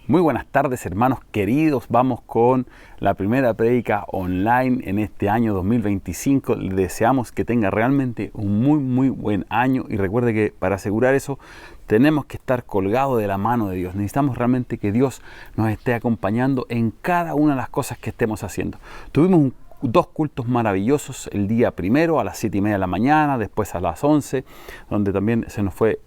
Muy buenas tardes, hermanos queridos. Vamos con la primera prédica online en este año 2025. Les deseamos que tenga realmente un muy buen año y recuerde que para asegurar eso tenemos que estar colgados de la mano de Dios. Necesitamos realmente que Dios nos esté acompañando en cada una de las cosas que estemos haciendo. Tuvimos dos cultos maravillosos el día primero a las 7:30 de la mañana, después a las 11, donde también se nos fue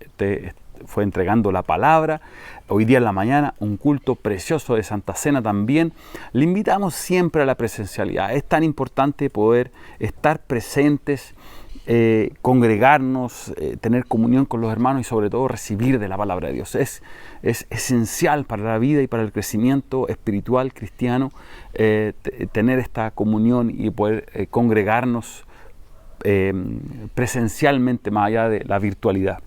entregando la palabra. Hoy día en la mañana un culto precioso de Santa Cena también. Le invitamos siempre a la presencialidad. Es tan importante poder estar presentes, congregarnos, tener comunión con los hermanos y sobre todo recibir de la palabra de Dios. Es esencial para la vida y para el crecimiento espiritual cristiano tener esta comunión y poder congregarnos presencialmente más allá de la virtualidad,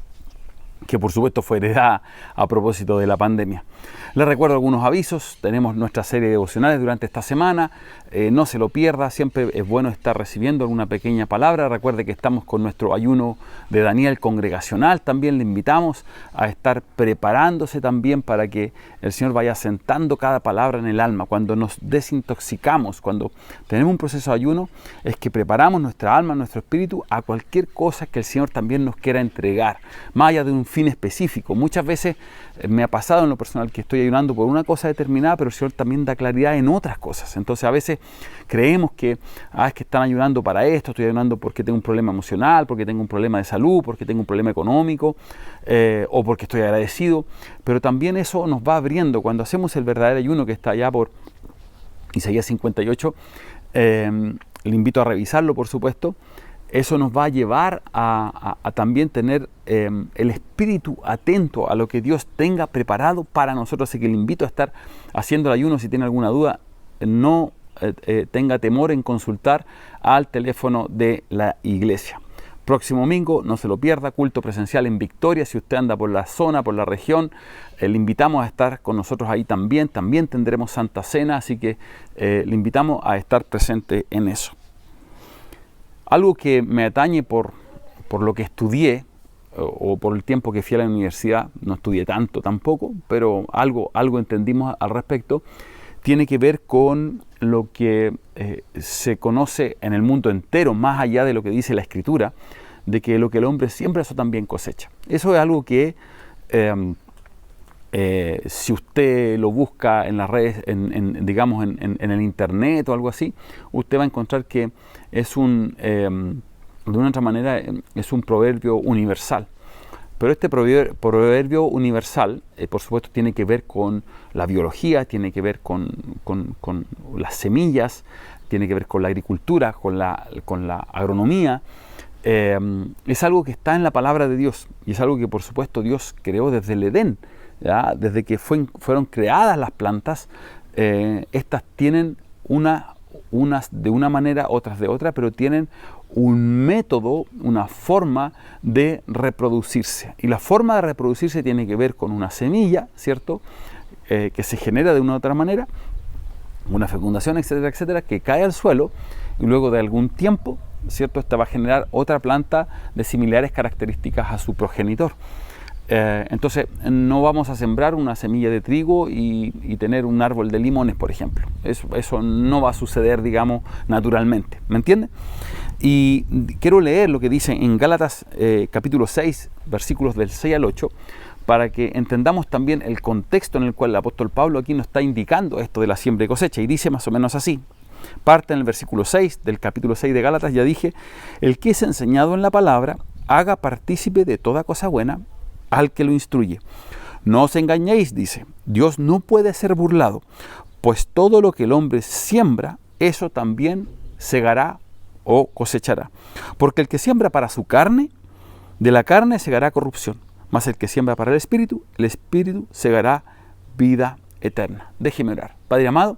que por supuesto fue heredada a propósito de la pandemia. Les recuerdo algunos avisos. Tenemos nuestra serie de devocionales durante esta semana. No se lo pierda, siempre es bueno estar recibiendo alguna pequeña palabra. Recuerde que estamos con nuestro ayuno de Daniel congregacional. También le invitamos a estar preparándose también para que el Señor vaya sentando cada palabra en el alma. Cuando nos desintoxicamos, cuando tenemos un proceso de ayuno, es que preparamos nuestra alma, nuestro espíritu a cualquier cosa que el Señor también nos quiera entregar, más allá de un fin específico. Muchas veces me ha pasado en lo personal que estoy ayunando por una cosa determinada, pero el Señor también da claridad en otras cosas. Entonces a veces creemos que es que están ayunando para esto, estoy ayunando porque tengo un problema emocional, porque tengo un problema de salud, porque tengo un problema económico, o porque estoy agradecido. Pero también eso nos va abriendo. Cuando hacemos el verdadero ayuno, que está allá por Isaías 58, le invito a revisarlo, por supuesto. Eso nos va a llevar a también tener el espíritu atento a lo que Dios tenga preparado para nosotros. Así que le invito a estar haciendo el ayuno. Si tiene alguna duda, no tenga temor en consultar al teléfono de la iglesia. Próximo domingo, no se lo pierda, culto presencial en Victoria. Si usted anda por la zona, por la región, le invitamos a estar con nosotros ahí también. También tendremos Santa Cena, así que le invitamos a estar presente en eso. Algo que me atañe por lo que estudié o por el tiempo que fui a la universidad, no estudié tanto tampoco, pero algo entendimos al respecto, tiene que ver con lo que se conoce en el mundo entero, más allá de lo que dice la Escritura, de que lo que el hombre siembra, eso también cosecha. Eso es algo que si usted lo busca en las redes, digamos en el internet o algo así, usted va a encontrar que es de una otra manera, es un proverbio universal. Pero este proverbio universal, por supuesto, tiene que ver con la biología, tiene que ver con las semillas, tiene que ver con la agricultura, con la agronomía. Es algo que está en la palabra de Dios y es algo que, por supuesto, Dios creó desde el Edén. ¿Ya? Desde que fueron creadas las plantas, estas tienen unas de una manera, otras de otra, pero tienen un método, una forma de reproducirse. Y la forma de reproducirse tiene que ver con una semilla, ¿cierto? Que se genera de una u otra manera, una fecundación, etcétera, que cae al suelo y luego de algún tiempo, ¿cierto? Esta va a generar otra planta de similares características a su progenitor. Entonces no vamos a sembrar una semilla de trigo y tener un árbol de limones, por ejemplo. Eso no va a suceder, digamos, naturalmente. ¿Me entiende? Y quiero leer lo que dice en Gálatas capítulo 6, versículos del 6 al 8, para que entendamos también el contexto en el cual el apóstol Pablo aquí nos está indicando esto de la siembra y cosecha. Y dice más o menos así. Parte en el versículo 6 del capítulo 6 de Gálatas, ya dije: el que es enseñado en la palabra, haga partícipe de toda cosa buena al que lo instruye. No os engañéis, dice, Dios no puede ser burlado, pues todo lo que el hombre siembra, eso también segará o cosechará. Porque el que siembra para su carne, de la carne segará corrupción, mas el que siembra para el espíritu segará vida eterna. Déjeme orar. Padre amado,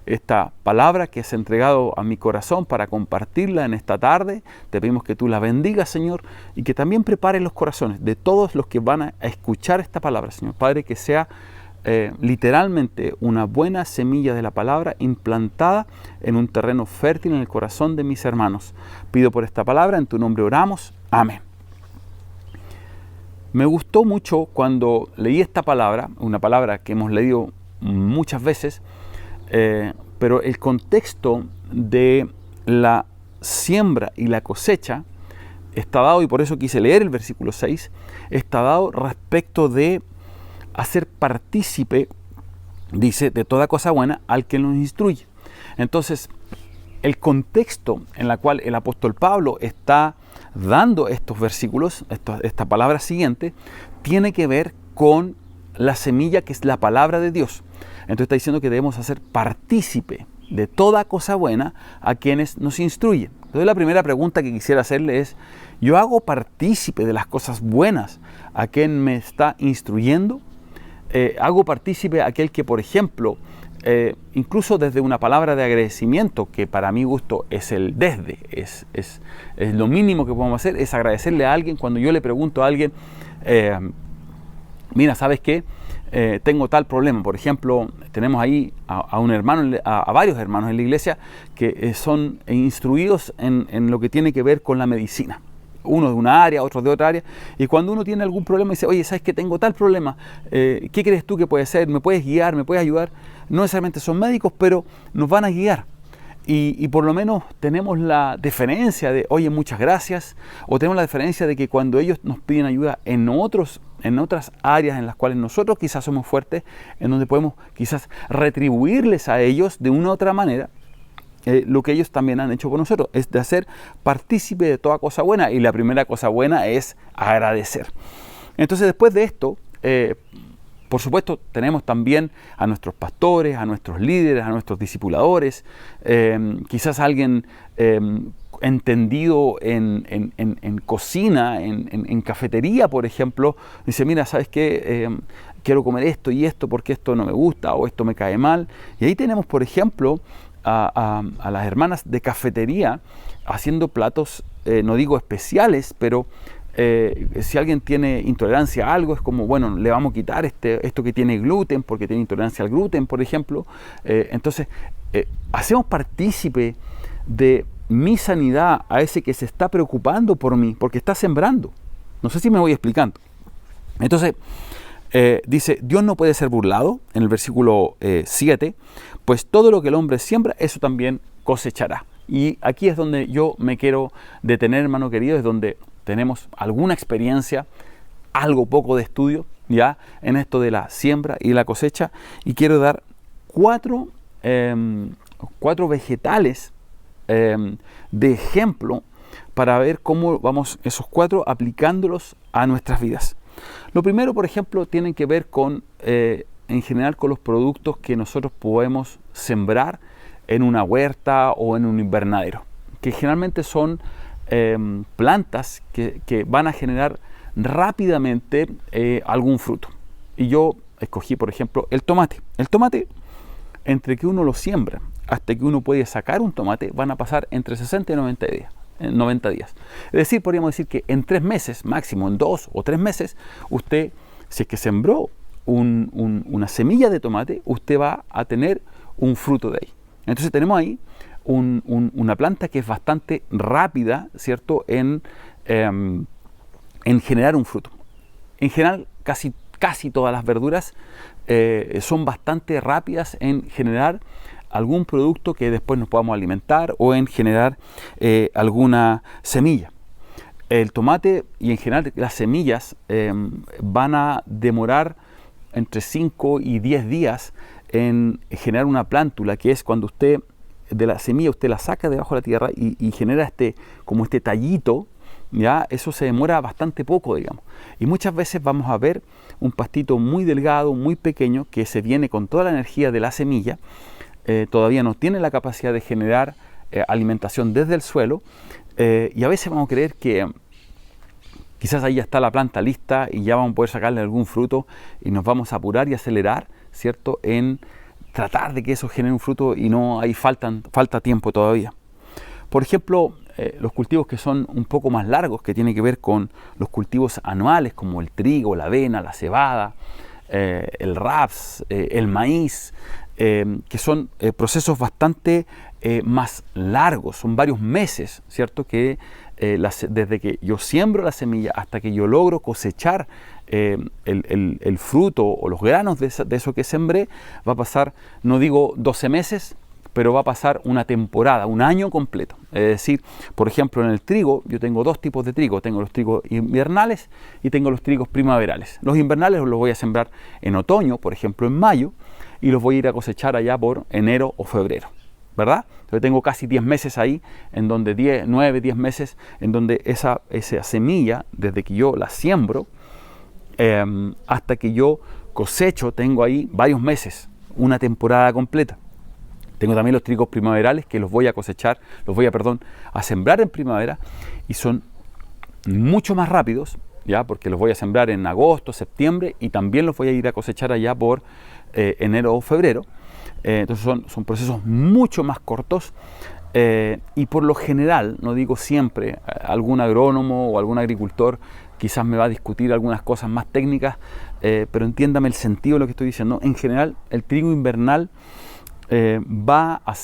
esta palabra que es entregado a mi corazón para compartirla en esta tarde, te pedimos que tú la bendigas, Señor, y que también prepares los corazones de todos los que van a escuchar esta palabra, Señor. Padre, que sea literalmente una buena semilla de la palabra implantada en un terreno fértil en el corazón de mis hermanos. Pido por esta palabra, en tu nombre oramos. Amén. Me gustó mucho cuando leí esta palabra, una palabra que hemos leído muchas veces, pero el contexto de la siembra y la cosecha está dado, y por eso quise leer el versículo 6, está dado respecto de hacer partícipe, dice, de toda cosa buena al que nos instruye. Entonces, el contexto en el cual el apóstol Pablo está dando estos versículos, esta palabra siguiente, tiene que ver con la semilla que es la palabra de Dios. Entonces está diciendo que debemos hacer partícipe de toda cosa buena a quienes nos instruyen. Entonces la primera pregunta que quisiera hacerle es, ¿yo hago partícipe de las cosas buenas a quien me está instruyendo? ¿Hago partícipe a aquel que, por ejemplo, incluso desde una palabra de agradecimiento, que para mi gusto es el desde, es lo mínimo que podemos hacer, es agradecerle a alguien cuando yo le pregunto a alguien, mira, ¿sabes qué? Tengo tal problema. Por ejemplo, tenemos ahí a un hermano, a varios hermanos en la iglesia que son instruidos en lo que tiene que ver con la medicina. Uno de una área, otro de otra área, y cuando uno tiene algún problema dice, oye, ¿sabes que tengo tal problema? ¿Qué crees tú que puede ser? ¿Me puedes guiar? ¿Me puedes ayudar? No necesariamente son médicos, pero nos van a guiar. Y por lo menos tenemos la deferencia de, oye, muchas gracias, o tenemos la deferencia de que cuando ellos nos piden ayuda en otras áreas en las cuales nosotros quizás somos fuertes, en donde podemos quizás retribuirles a ellos de una u otra manera, lo que ellos también han hecho por nosotros, es de hacer partícipe de toda cosa buena, y la primera cosa buena es agradecer. Entonces, después de esto, por supuesto, tenemos también a nuestros pastores, a nuestros líderes, a nuestros discipuladores, quizás alguien entendido en cocina, en cafetería, por ejemplo, dice, mira, ¿sabes qué? Quiero comer esto y esto porque esto no me gusta o esto me cae mal. Y ahí tenemos, por ejemplo, a las hermanas de cafetería haciendo platos, no digo especiales, pero si alguien tiene intolerancia a algo, es como, bueno, le vamos a quitar esto que tiene gluten, porque tiene intolerancia al gluten, por ejemplo. Entonces, hacemos partícipe de mi sanidad a ese que se está preocupando por mí, porque está sembrando. No sé si me voy explicando. Entonces, dice, Dios no puede ser burlado, en el versículo 7, pues todo lo que el hombre siembra, eso también cosechará. Y aquí es donde yo me quiero detener, hermano querido, es donde tenemos alguna experiencia, algo poco de estudio, ya, en esto de la siembra y la cosecha, y quiero dar cuatro vegetales de ejemplo para ver cómo vamos esos cuatro aplicándolos a nuestras vidas. Lo primero, por ejemplo, tiene que ver con, en general, con los productos que nosotros podemos sembrar en una huerta o en un invernadero, que generalmente son plantas que van a generar rápidamente algún fruto. Y yo escogí, por ejemplo, el tomate. El tomate, entre que uno lo siembra hasta que uno puede sacar un tomate, van a pasar entre 60 y 90 días. Es decir, podríamos decir que en 3 meses, máximo en 2 o 3 meses, usted, si es que sembró una semilla de tomate, usted va a tener un fruto de ahí. Entonces tenemos ahí una planta que es bastante rápida, ¿cierto?, en generar un fruto. En general, casi todas las verduras son bastante rápidas en generar algún producto que después nos podamos alimentar o en generar alguna semilla. El tomate y en general las semillas van a demorar entre 5 y 10 días en generar una plántula, que es cuando usted de la semilla usted la saca debajo de la tierra y genera como este tallito, ya eso se demora bastante poco, digamos. Y muchas veces vamos a ver un pastito muy delgado, muy pequeño, que se viene con toda la energía de la semilla, todavía no tiene la capacidad de generar alimentación desde el suelo, y a veces vamos a creer que quizás ahí ya está la planta lista y ya vamos a poder sacarle algún fruto y nos vamos a apurar y acelerar, ¿cierto?, en tratar de que eso genere un fruto, y no, ahí falta tiempo todavía. Por ejemplo, los cultivos que son un poco más largos, que tienen que ver con los cultivos anuales como el trigo, la avena, la cebada, el raps, el maíz, que son procesos bastante más largos, son varios meses, ¿cierto? Que desde que yo siembro la semilla hasta que yo logro cosechar el fruto o los granos de eso que sembré, va a pasar, no digo 12 meses, pero va a pasar una temporada, un año completo. Es decir, por ejemplo, en el trigo, yo tengo dos tipos de trigo. Tengo los trigos invernales y tengo los trigos primaverales. Los invernales los voy a sembrar en otoño, por ejemplo, en mayo, y los voy a ir a cosechar allá por enero o febrero, ¿verdad? Entonces tengo casi 10 meses ahí, en donde 9, 10 meses, en donde esa semilla, desde que yo la siembro, hasta que yo cosecho, tengo ahí varios meses, una temporada completa. Tengo también los trigos primaverales que los voy a cosechar, a sembrar en primavera, y son mucho más rápidos, ¿ya? Porque los voy a sembrar en agosto, septiembre, y también los voy a ir a cosechar allá por enero o febrero. Entonces son procesos mucho más cortos, y por lo general, no digo siempre, algún agrónomo o algún agricultor quizás me va a discutir algunas cosas más técnicas, pero entiéndame el sentido de lo que estoy diciendo. En general, el trigo invernal va a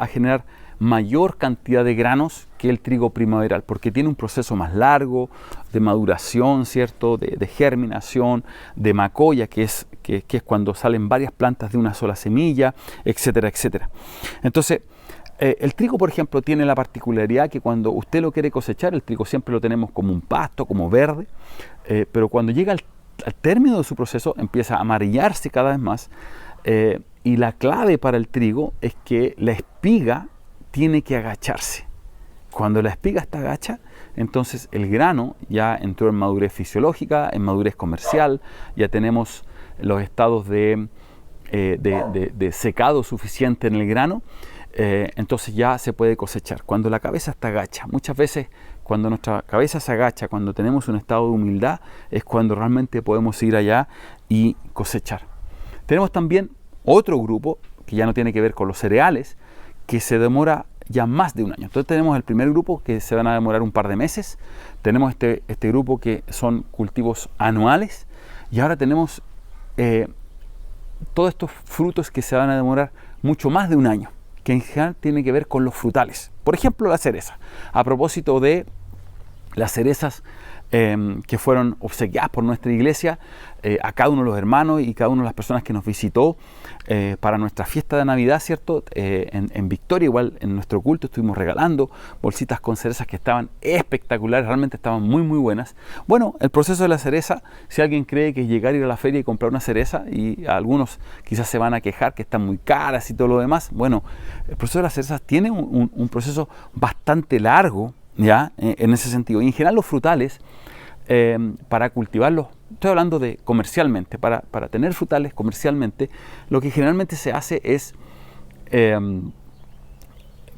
generar mayor cantidad de granos que el trigo primaveral, porque tiene un proceso más largo de maduración, ¿cierto? De germinación, de macolla, que es cuando salen varias plantas de una sola semilla, etcétera, etcétera. Entonces, el trigo, por ejemplo, tiene la particularidad que cuando usted lo quiere cosechar, el trigo siempre lo tenemos como un pasto, como verde, pero cuando llega al término de su proceso empieza a amarillarse cada vez más, y la clave para el trigo es que la espiga tiene que agacharse. Cuando la espiga está agacha, entonces el grano ya entró en madurez fisiológica, en madurez comercial, ya tenemos los estados de secado suficiente en el grano, entonces ya se puede cosechar. Cuando la cabeza está agacha, muchas veces cuando nuestra cabeza se agacha, cuando tenemos un estado de humildad, es cuando realmente podemos ir allá y cosechar. Tenemos también otro grupo que ya no tiene que ver con los cereales, que se demora ya más de un año. Entonces tenemos el primer grupo que se van a demorar un par de meses, tenemos este grupo que son cultivos anuales, y ahora tenemos todos estos frutos que se van a demorar mucho más de un año, que en general tiene que ver con los frutales. Por ejemplo, la cereza. A propósito de las cerezas que fueron obsequiadas por nuestra iglesia a cada uno de los hermanos y cada una de las personas que nos visitó para nuestra fiesta de Navidad, ¿cierto? En Victoria, igual en nuestro culto, estuvimos regalando bolsitas con cerezas que estaban espectaculares, realmente estaban muy muy buenas. Bueno, el proceso de la cereza, si alguien cree que es llegar a ir a la feria y comprar una cereza, y algunos quizás se van a quejar que están muy caras y todo lo demás, bueno, el proceso de las cerezas tiene un proceso bastante largo, ¿ya? En ese sentido. Y en general los frutales, para cultivarlos, estoy hablando de comercialmente, para tener frutales comercialmente, lo que generalmente se hace es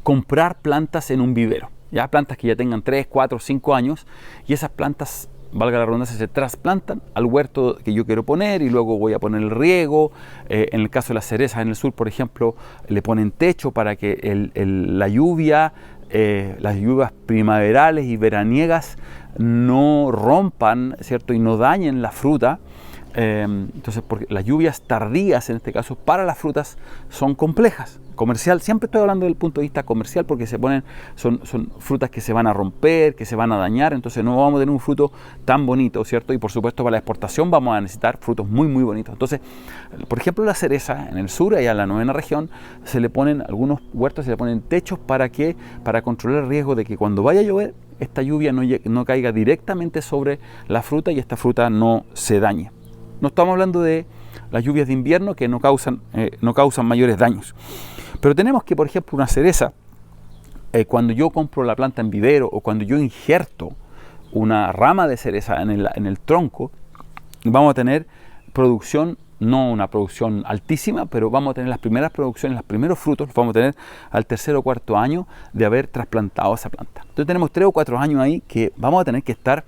comprar plantas en un vivero, ¿ya? Plantas que ya tengan 3, 4, 5 años, y esas plantas, valga la redundancia, se trasplantan al huerto que yo quiero poner, y luego voy a poner el riego. En el caso de las cerezas en el sur, por ejemplo, le ponen techo para que las lluvias primaverales y veraniegas no rompan, ¿cierto? Y no dañen la fruta. Entonces, porque las lluvias tardías, en este caso, para las frutas son complejas. Comercial, siempre estoy hablando del punto de vista comercial, porque son frutas que se van a romper, que se van a dañar, entonces no vamos a tener un fruto tan bonito, ¿cierto? Y por supuesto para la exportación vamos a necesitar frutos muy muy bonitos. Entonces, por ejemplo, la cereza en el sur, allá en la 9ª región, se le ponen algunos huertos, se le ponen techos para controlar el riesgo de que cuando vaya a llover, esta lluvia no caiga directamente sobre la fruta y esta fruta no se dañe. No estamos hablando de las lluvias de invierno, que no causan mayores daños. Pero tenemos que, por ejemplo, una cereza, cuando yo compro la planta en vivero o cuando yo injerto una rama de cereza en el tronco, vamos a tener producción, no una producción altísima, pero vamos a tener las primeras producciones, los primeros frutos, los vamos a tener al 3er o 4er año de haber trasplantado esa planta. Entonces tenemos 3 o 4 años ahí que vamos a tener que estar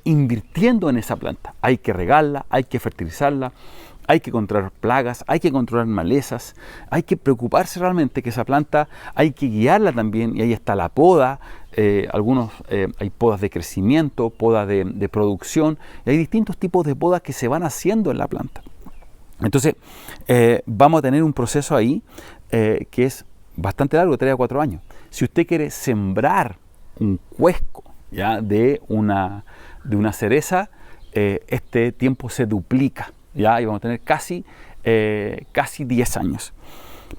invirtiendo en esa planta. Hay que regarla, hay que fertilizarla, hay que controlar plagas, hay que controlar malezas, hay que preocuparse realmente que esa planta, hay que guiarla también, y ahí está la poda, hay podas de crecimiento, poda de producción, y hay distintos tipos de podas que se van haciendo en la planta. Entonces, vamos a tener un proceso ahí que es bastante largo, 3 a 4 años. Si usted quiere sembrar un cuesco, ¿ya?, de una cereza, este tiempo se duplica, ¿ya? Y vamos a tener casi 10 años.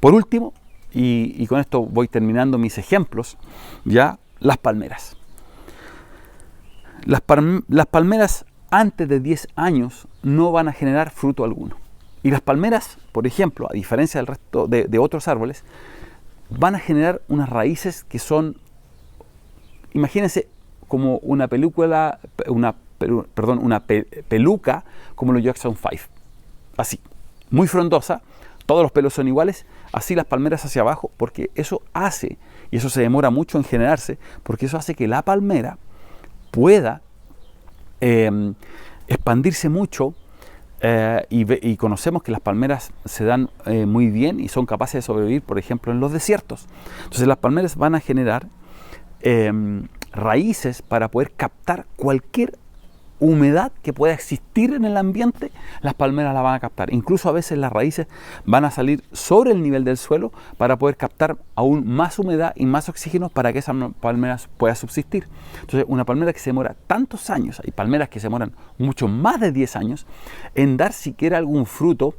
Por último, y con esto voy terminando mis ejemplos, ya, las palmeras. Las palmeras antes de 10 años no van a generar fruto alguno. Y las palmeras, por ejemplo, a diferencia del resto de otros árboles, van a generar unas raíces que son, imagínense, como una peluca como los Jackson 5. Así, muy frondosa, todos los pelos son iguales, así las palmeras hacia abajo, porque eso hace, y eso se demora mucho en generarse, porque eso hace que la palmera pueda expandirse mucho, y conocemos que las palmeras se dan muy bien y son capaces de sobrevivir, por ejemplo, en los desiertos. Entonces las palmeras van a generar raíces para poder captar cualquier humedad que pueda existir en el ambiente. Las palmeras la van a captar. Incluso a veces las raíces van a salir sobre el nivel del suelo para poder captar aún más humedad y más oxígeno para que esa palmera pueda subsistir. Entonces, una palmera que se demora tantos años, hay palmeras que se demoran mucho más de 10 años en dar siquiera algún fruto,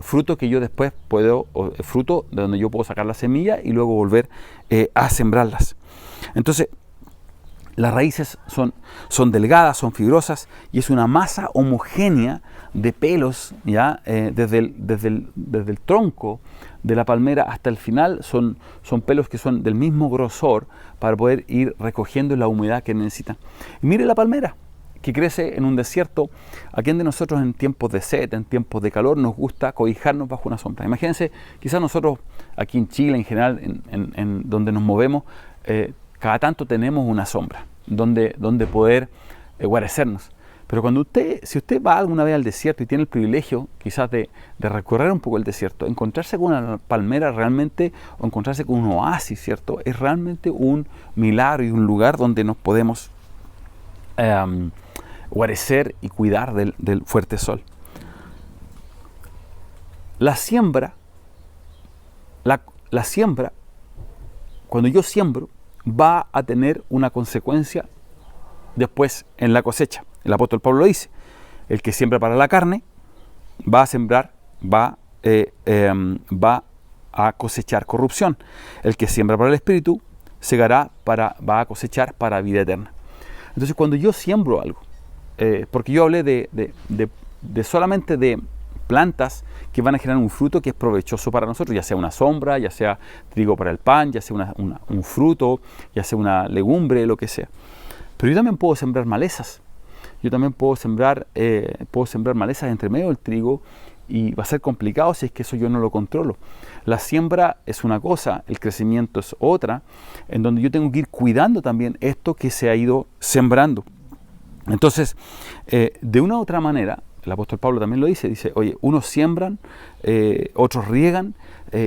fruto que yo después puedo, fruto de donde yo puedo sacar la semilla y luego volver a sembrarlas. Entonces, las raíces son delgadas, son fibrosas, y es una masa homogénea de pelos, ¿ya? Desde el tronco de la palmera hasta el final son pelos que son del mismo grosor para poder ir recogiendo la humedad que necesitan. Y mire la palmera, que crece en un desierto. ¿A quién de nosotros en tiempos de sed, en tiempos de calor, nos gusta cobijarnos bajo una sombra? Imagínense, quizás nosotros aquí en Chile en general, en donde nos movemos, cada tanto tenemos una sombra donde poder guarecernos. Pero si usted va alguna vez al desierto y tiene el privilegio quizás de recorrer un poco el desierto, encontrarse con una palmera realmente, o encontrarse con un oasis, ¿cierto?, es realmente un milagro y un lugar donde nos podemos guarecer y cuidar del fuerte sol. La siembra, cuando yo siembro, va a tener una consecuencia después en la cosecha. El apóstol Pablo lo dice: el que siembra para la carne va a sembrar, va a cosechar corrupción. El que siembra para el espíritu segará, va a cosechar para vida eterna. Entonces, cuando yo siembro algo, porque yo hablé de solamente de plantas que van a generar un fruto que es provechoso para nosotros, ya sea una sombra, ya sea trigo para el pan, ya sea un fruto, ya sea una legumbre, lo que sea. Pero yo también puedo sembrar malezas. Yo también puedo sembrar malezas entre medio del trigo, y va a ser complicado si es que eso yo no lo controlo. La siembra es una cosa, el crecimiento es otra, en donde yo tengo que ir cuidando también esto que se ha ido sembrando. Entonces, de una u otra manera, el apóstol Pablo también lo dice, oye, unos siembran, otros riegan,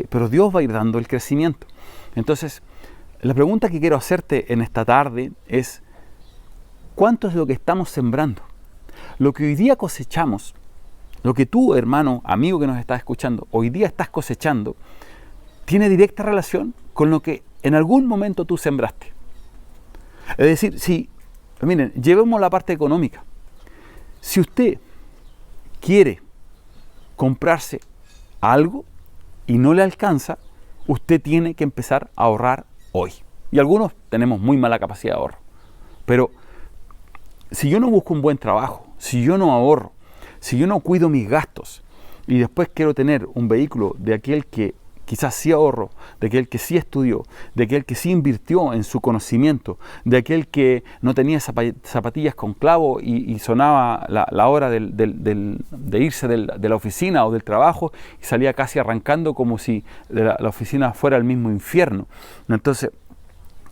pero Dios va a ir dando el crecimiento. Entonces, la pregunta que quiero hacerte en esta tarde es: ¿cuánto es lo que estamos sembrando? Lo que hoy día cosechamos, lo que tú, hermano, amigo que nos estás escuchando, hoy día estás cosechando, tiene directa relación con lo que en algún momento tú sembraste. Es decir, miren, llevemos la parte económica. Si usted quiere comprarse algo y no le alcanza, usted tiene que empezar a ahorrar hoy. Y algunos tenemos muy mala capacidad de ahorro. Pero si yo no busco un buen trabajo, si yo no ahorro, si yo no cuido mis gastos, y después quiero tener un vehículo de aquel que quizás sí ahorró, de aquel que sí estudió, de aquel que sí invirtió en su conocimiento, de aquel que no tenía zapatillas con clavo y sonaba la hora de irse de la oficina o del trabajo, y salía casi arrancando como si la oficina fuera el mismo infierno. Entonces,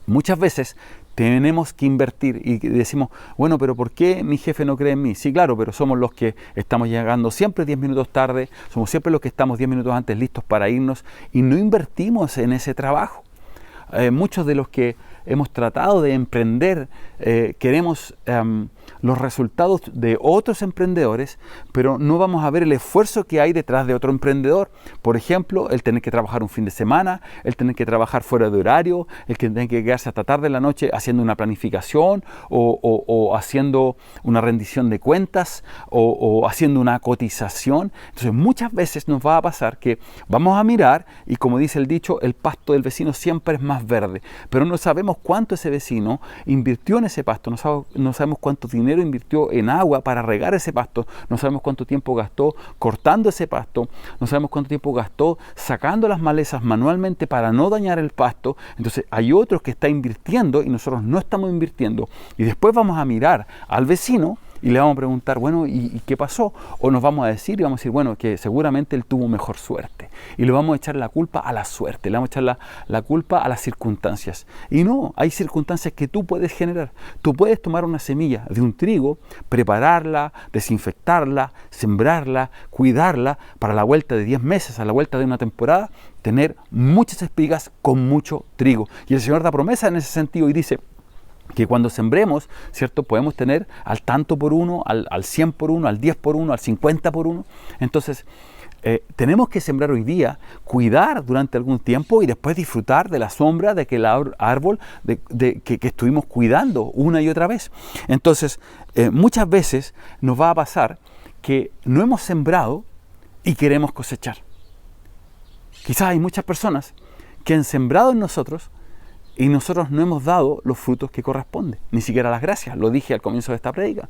muchas veces tenemos que invertir y decimos, bueno, pero ¿por qué mi jefe no cree en mí? Sí, claro, pero somos los que estamos llegando siempre 10 minutos tarde, somos siempre los que estamos 10 minutos antes listos para irnos, y no invertimos en ese trabajo. Muchos de los que hemos tratado de emprender, queremos los resultados de otros emprendedores, pero no vamos a ver el esfuerzo que hay detrás de otro emprendedor. Por ejemplo, el tener que trabajar un fin de semana, el tener que trabajar fuera de horario, el que tener que quedarse hasta tarde en la noche haciendo una planificación o haciendo una rendición de cuentas o haciendo una cotización. Entonces muchas veces nos va a pasar que vamos a mirar y, como dice el dicho, el pasto del vecino siempre es más verde, pero no sabemos cuánto ese vecino invirtió en ese pasto, no sabemos cuánto dinero invirtió en agua para regar ese pasto, no sabemos cuánto tiempo gastó cortando ese pasto, no sabemos cuánto tiempo gastó sacando las malezas manualmente para no dañar el pasto. Entonces hay otros que están invirtiendo y nosotros no estamos invirtiendo, y después vamos a mirar al vecino y le vamos a preguntar, bueno, ¿y qué pasó? O nos vamos a decir, y vamos a decir, bueno, que seguramente él tuvo mejor suerte. Y le vamos a echar la culpa a la suerte, le vamos a echar la culpa a las circunstancias. Y no, hay circunstancias que tú puedes generar. Tú puedes tomar una semilla de un trigo, prepararla, desinfectarla, sembrarla, cuidarla, para la vuelta de 10 meses, a la vuelta de una temporada, tener muchas espigas con mucho trigo. Y el Señor da promesa en ese sentido y dice que cuando sembremos, ¿cierto?, podemos tener al tanto por uno, al 100 por uno, al 10 por uno, al 50 por uno. Entonces, tenemos que sembrar hoy día, cuidar durante algún tiempo y después disfrutar de la sombra de aquel árbol que estuvimos cuidando una y otra vez. Entonces, muchas veces nos va a pasar que no hemos sembrado y queremos cosechar. Quizás hay muchas personas que han sembrado en nosotros y nosotros no hemos dado los frutos que corresponden, ni siquiera las gracias. Lo dije al comienzo de esta prédica.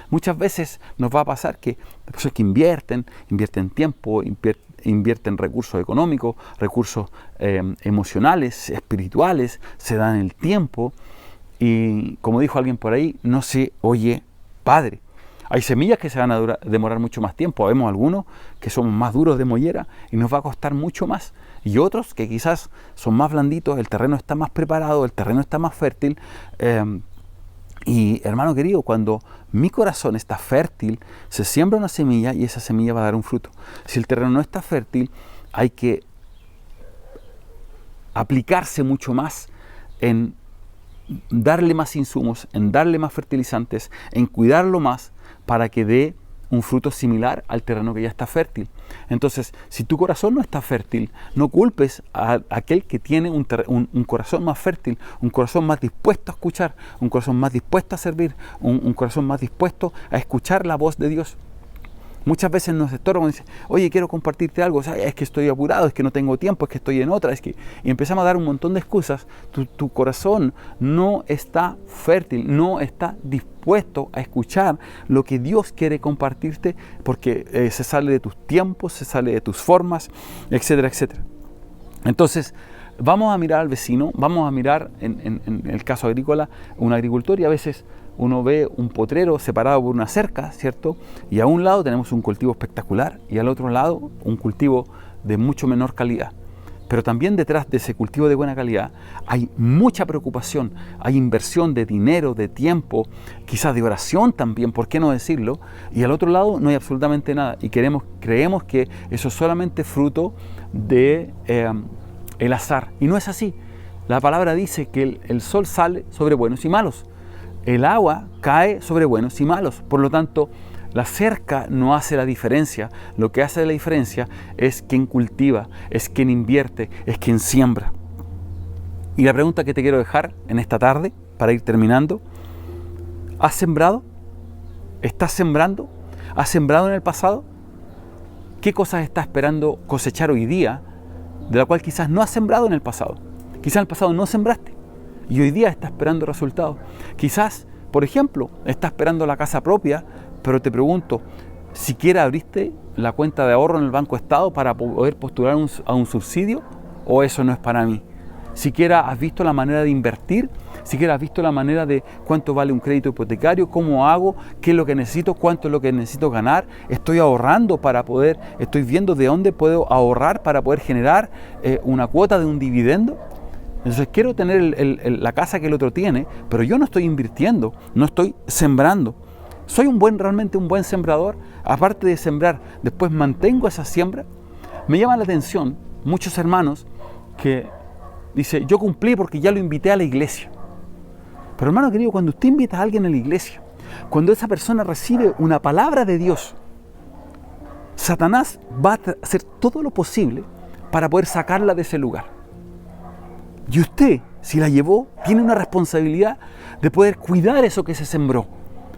Muchas veces nos va a pasar que las personas que invierten tiempo, invierten recursos económicos, recursos emocionales, espirituales, se dan el tiempo y, como dijo alguien por ahí, no se oye padre. Hay semillas que se van a demorar mucho más tiempo. Vemos algunos que somos más duros de mollera y nos va a costar mucho más. Y otros que quizás son más blanditos, el terreno está más preparado, el terreno está más fértil. Y hermano querido, cuando mi corazón está fértil, se siembra una semilla y esa semilla va a dar un fruto. Si el terreno no está fértil, hay que aplicarse mucho más en darle más insumos, en darle más fertilizantes, en cuidarlo más para que dé un fruto similar al terreno que ya está fértil. Entonces, si tu corazón no está fértil, no culpes a aquel que tiene un corazón más fértil, un corazón más dispuesto a escuchar, un corazón más dispuesto a servir, un corazón más dispuesto a escuchar la voz de Dios. Muchas veces nos estorban y dicen, oye, quiero compartirte algo, o sea, es que estoy apurado, es que no tengo tiempo, es que estoy en otra, y empezamos a dar un montón de excusas. Tu corazón no está fértil, no está dispuesto a escuchar lo que Dios quiere compartirte, porque se sale de tus tiempos, se sale de tus formas, etcétera, etcétera. Entonces, vamos a mirar al vecino, vamos a mirar, en el caso agrícola, un agricultor, y a veces uno ve un potrero separado por una cerca, ¿cierto? Y a un lado tenemos un cultivo espectacular y al otro lado un cultivo de mucho menor calidad. Pero también detrás de ese cultivo de buena calidad hay mucha preocupación, hay inversión de dinero, de tiempo, quizás de oración también, ¿por qué no decirlo? Y al otro lado no hay absolutamente nada y creemos que eso es solamente fruto de el azar. Y no es así. La palabra dice que el sol sale sobre buenos y malos. El agua cae sobre buenos y malos. Por lo tanto, la cerca no hace la diferencia. Lo que hace la diferencia es quien cultiva, es quien invierte, es quien siembra. Y la pregunta que te quiero dejar en esta tarde, para ir terminando, ¿has sembrado? ¿Estás sembrando? ¿Has sembrado en el pasado? ¿Qué cosas estás esperando cosechar hoy día, de la cual quizás no has sembrado en el pasado? Quizás en el pasado no sembraste y hoy día estás esperando resultados. Quizás, por ejemplo, estás esperando la casa propia, pero te pregunto, ¿siquiera abriste la cuenta de ahorro en el Banco Estado para poder postular a un subsidio? ¿O eso no es para mí? ¿Siquiera has visto la manera de invertir? ¿Siquiera has visto la manera de cuánto vale un crédito hipotecario? ¿Cómo hago? ¿Qué es lo que necesito? ¿Cuánto es lo que necesito ganar? ¿Estoy ahorrando para poder, estoy viendo de dónde puedo ahorrar para poder generar una cuota de un dividendo? Entonces quiero tener la casa que el otro tiene, pero yo no estoy invirtiendo, no estoy sembrando. ¿Soy realmente un buen sembrador? Aparte de sembrar, después mantengo esa siembra. Me llama la atención muchos hermanos que dicen, yo cumplí porque ya lo invité a la iglesia. Pero hermano querido, cuando usted invita a alguien a la iglesia, cuando esa persona recibe una palabra de Dios, Satanás va a hacer todo lo posible para poder sacarla de ese lugar. Y usted, si la llevó, tiene una responsabilidad de poder cuidar eso que se sembró.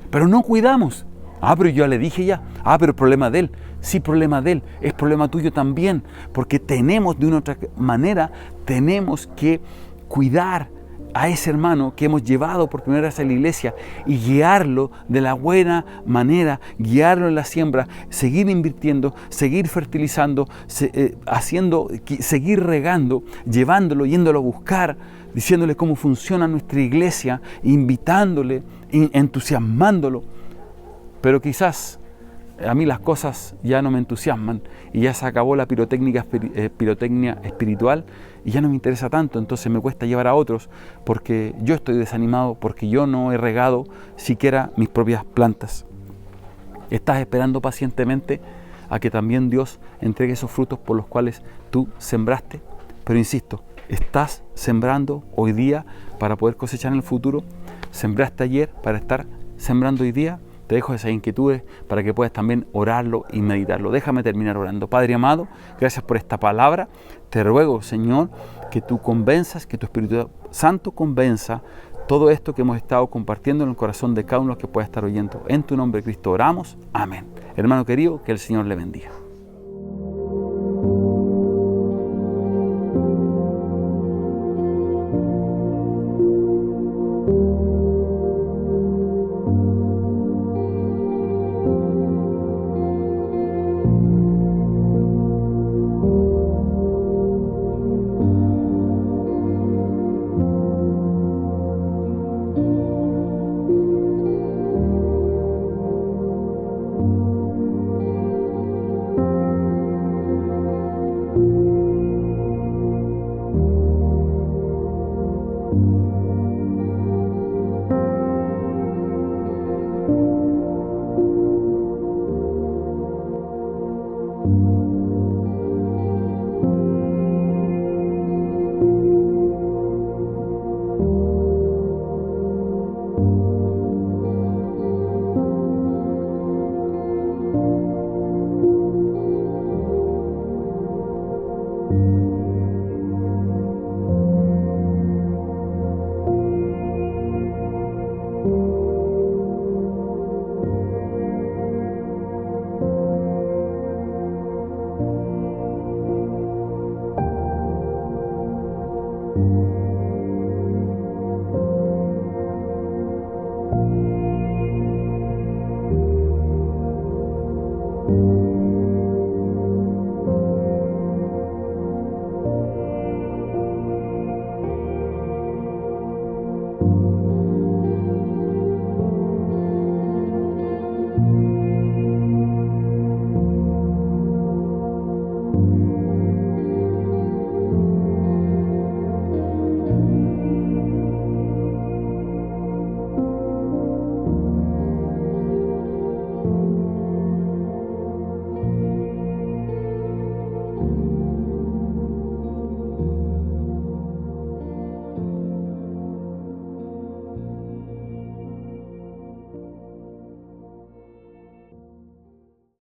Pero no cuidamos. Pero yo le dije ya. Pero el problema de él. Sí, problema de él. Es problema tuyo también. Porque tenemos, de una otra manera, tenemos que cuidar a ese hermano que hemos llevado por primera vez a la iglesia y guiarlo de la buena manera, guiarlo en la siembra, seguir invirtiendo, seguir fertilizando, seguir regando, llevándolo, yéndolo a buscar, diciéndole cómo funciona nuestra iglesia, invitándole, entusiasmándolo. Pero quizás a mí las cosas ya no me entusiasman y ya se acabó la pirotecnia espiritual y ya no me interesa tanto, entonces me cuesta llevar a otros porque yo estoy desanimado, porque yo no he regado siquiera mis propias plantas. Estás esperando pacientemente a que también Dios entregue esos frutos por los cuales tú sembraste, pero insisto, estás sembrando hoy día para poder cosechar en el futuro, sembraste ayer para estar sembrando hoy día. Te dejo esas inquietudes para que puedas también orarlo y meditarlo. Déjame terminar orando. Padre amado, gracias por esta palabra. Te ruego, Señor, que tú convenzas, que tu Espíritu Santo convenza todo esto que hemos estado compartiendo en el corazón de cada uno que pueda estar oyendo. En tu nombre, Cristo, oramos. Amén. Hermano querido, que el Señor le bendiga.